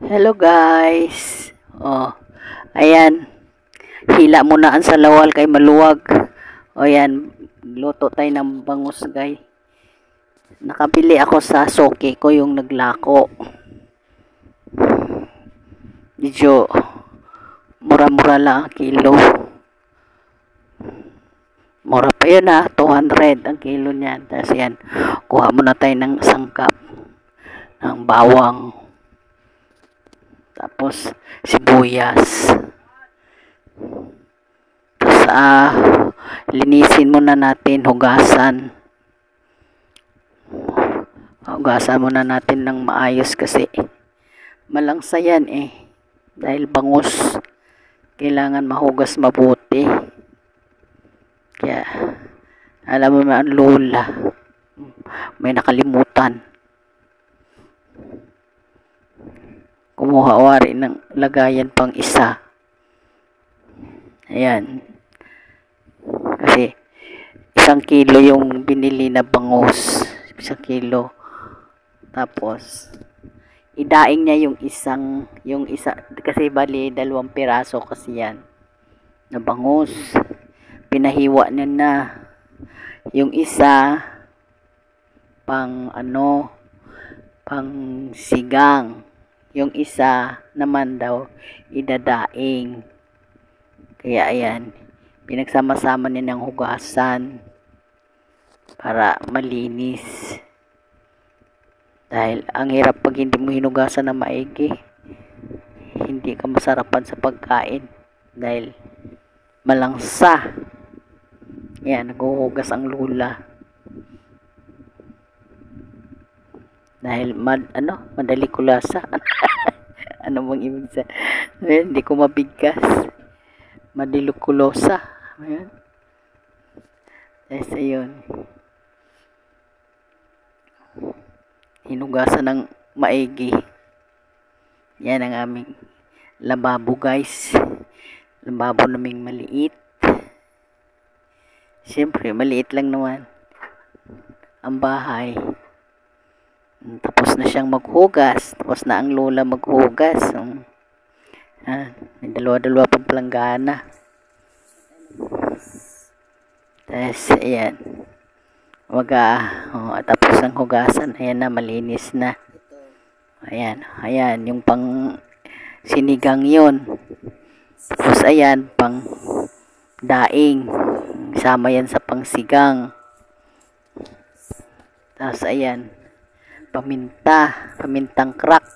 Hello guys. Oh, ayan. Hila mo na ang salawal kay maluwag. O yan, luto tayo ng bangus guys. Nakabili ako sa Soki ko yung naglako. Medyo mura-mura lang ang kilo. Mura pa yun 200 ang kilo niyan. Tapos yan, kuha muna tayo ng sangkap ng bawang. Tapos sibuyas. Tapos linisin muna natin, hugasan muna natin ng maayos kasi malangsa yan dahil bangus, kailangan mahugas mabuti. Kaya alam mo ang lola, may nakalimutan, kumuha wari ng lagayan pang isa. Ayan, kasi 1 kilo yung binili na bangus, 1 kilo. Tapos idaing niya yung isa kasi bali 2 piraso kasi yan na bangus. Pinahiwa niya na yung isa pang pang sigang, yung isa naman daw idadaing. Kaya ayan, pinagsama-sama niya ng hugasan para malinis. Dahil ang hirap pag hindi mo hinugasan na maigi, hindi ka masarapan sa pagkain dahil malangsa. Yan, naghuhugas ang lula. Dahil madali kulasa. Ano bang ibig sabihin? Hindi ko mabigkas. Madilukulosa. Ayan. Yes, ayun. Hinugasan ng maigi. Yan ang aming lababo guys. Lababo naming maliit. Siyempre, maliit lang naman ang bahay. Tapos na siyang maghugas. Tapos na ang lola maghugas. May dalawa-dalawa pang planggana. Tapos, ayan. Tapos ang hugasan. Ayan na, malinis na. Ayan. Ayan, yung pang sinigang yun. Tapos, ayan, pang daing. Sama yan sa pangsigang. Tapos ayan, pamintang crack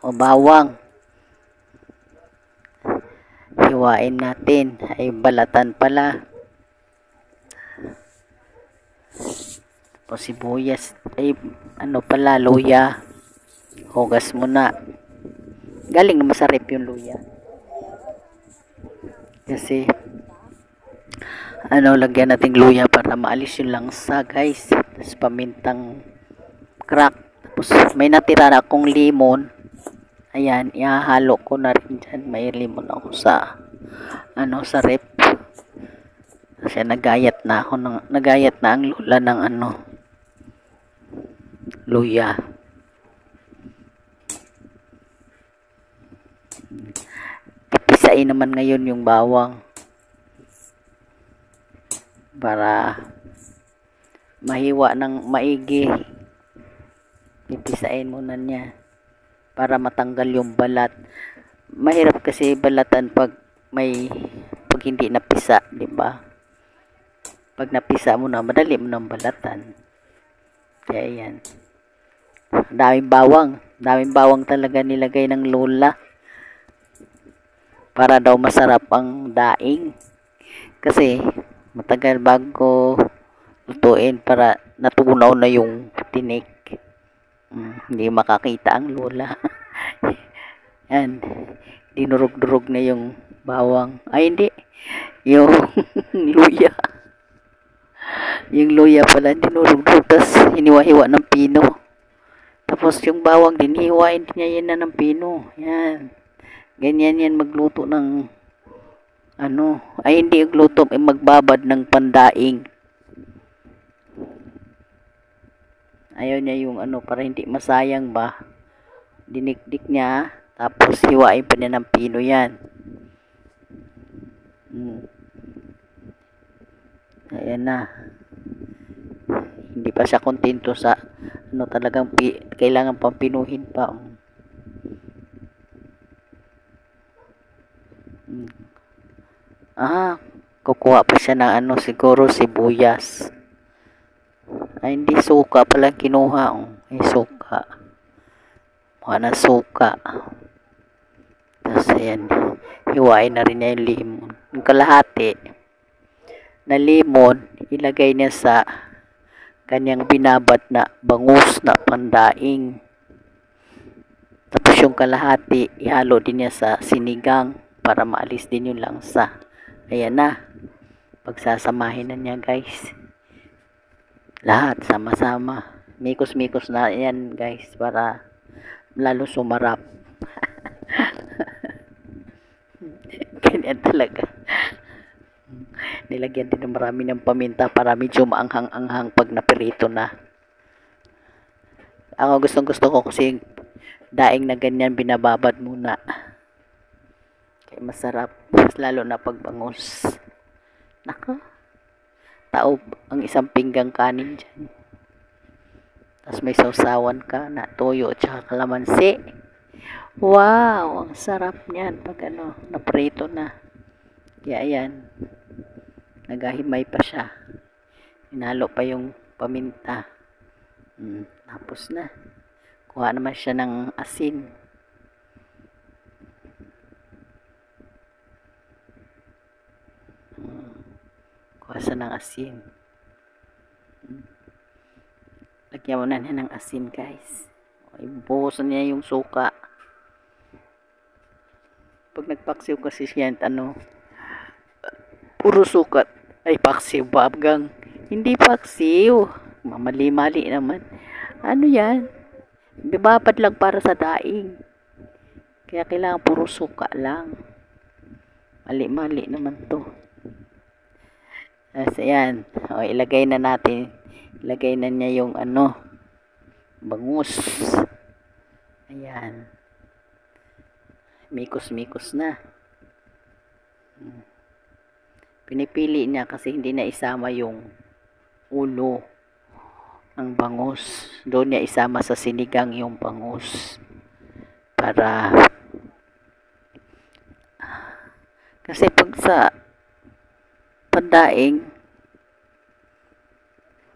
o bawang. Hiwain natin, ay balatan pala. Tapos sibuyas, ay luya. Hugas mo na. Galing na masarap yung luya. Kasi lagyan natin luya para maalis yung langsa guys. Tapos pamintang crack. Tapos may natira na akong limon. Ayan, ihahalo ko na rin dyan. May limon ako sa sa rep. Kasi nagayat na ang lula ng luya. Pipisain naman ngayon yung bawang para mahiwa ng maigi. Pipisain muna niya para matanggal yung balat. Mahirap kasi balatan pag hindi napisa, di ba? Pag napisa mo na, madali mo nang balatan. Kaya yan. Daming bawang talaga nilagay ng lola para daw masarap ang daing. Kasi matagal bago lutuin para natunaw na yung tinik. Hindi makakita ang lola. Yan. Dinurog-durog na yung bawang. Ay, hindi. Yung luya. Yung luya pala, dinurog-durog. Tapos, hiniwa-hiwa ng pino. Tapos, yung bawang din, hiwain din niya yan na ng pino. Yan. Ganyan yan magluto ng hindi magluto, magbabad ng pandaing. Ayaw niya yung para hindi masayang ba. Dinikdik niya, tapos hiwain pa niya ng pino yan. Ayan na. Hindi pa siya kontento sa ano, talagang kailangan pang pinuhin pa. Kukuha pa siya ng ano, siguro sibuyas. Ay, hindi, suka pala kinuha. Ay, suka. Mukha na suka. Tapos, ayan. Hiwain na rin niya yung limon. Yung kalahati na limon, ilagay niya sa kanyang binabad na bangus na pandaing. Tapos yung kalahati, ihalo din niya sa sinigang para maalis din yung langsa. Ayan na. Pagsasamahin na niya, guys. Lahat sama-sama. Mikos-mikos na yan, guys, para lalo sumarap. Ganyan talaga. Nilagyan din ng marami ng paminta para medyo maanghang-anghang pag napirito na. Ako gustong-gusto ko kasi daing na ganyan binababad muna. Kaya masarap. Lalo na pag bangus. Naka. Taob ang isang pinggang kanin dyan. Tapos may sausawan ka na toyo at saka kalamansi. Wow! Ang sarap niyan pag ano, naprito na. Kaya ayan. Nagahimay pa siya. Hinalo pa yung paminta. Tapos na. Kuha naman siya ng asin. Kuha siya ng asin. Lagyan mo na niya ng asin, guys. Ibuhusan niya yung suka. Pag nagpaksiw kasi siya, ano, puro sukat. Ay, paksiw, babgang. Hindi paksiw. Mamali-mali naman. Ano yan? Bibabad lang para sa daing. Kaya kailangan puro suka lang. Mali-mali naman to. Tapos ayan. O, ilagay na natin. Ilagay na niya yung ano, bangus. Ayan. Mikos-mikos na. Pinipili niya kasi hindi na isama yung ulo ng bangus. Doon niya isama sa sinigang yung bangus. Para kasi pag sa pandaing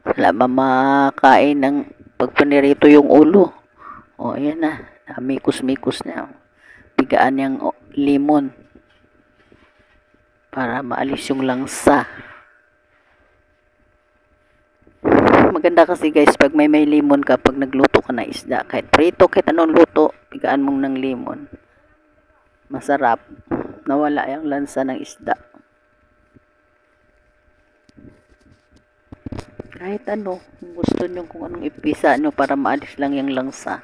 wala mamakain ng pagpanirito yung ulo. O ayan na. Mikos-mikos na. Bigaan yung limon para maalis yung langsa. Maganda kasi, guys, pag may limon ka, pag nagluto ka na isda, kahit prito, kahit anong luto, bigaan mong ng limon. Masarap. Nawala yung lansa ng isda. Kahit ano, gusto nyo kung anong ipisa nyo para maalis lang yung langsa.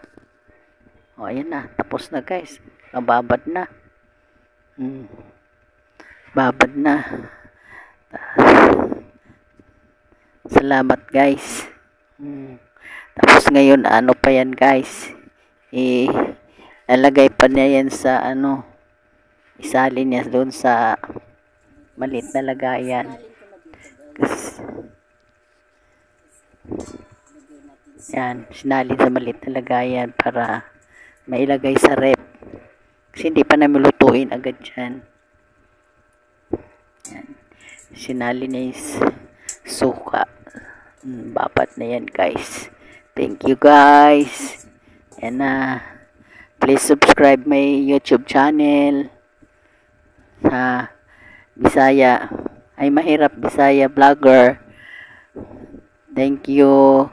O, ayan na. Tapos na, guys. Babad na. Babad na. Salamat, guys. Tapos ngayon, ano pa yan, guys? Nalagay pa niya yan sa ano, isalin niya doon sa maliit na lagayan. Yan, sinalin sa maliit na lagayan para mailagay sa rep. Kasi hindi pa namin lutuin agad dyan. Yan. Sinalin niya yung suka. Babat na yan, guys. Thank you, guys. And please subscribe my YouTube channel. Bisaya. Ay, Mahirap Bisaya Vlogger. Thank you.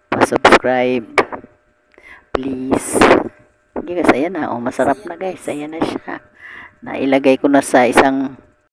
Pa-subscribe. Please. Sige, guys, ayan na. Masarap na, guys. Ayan na siya. Nailagay ko na sa isang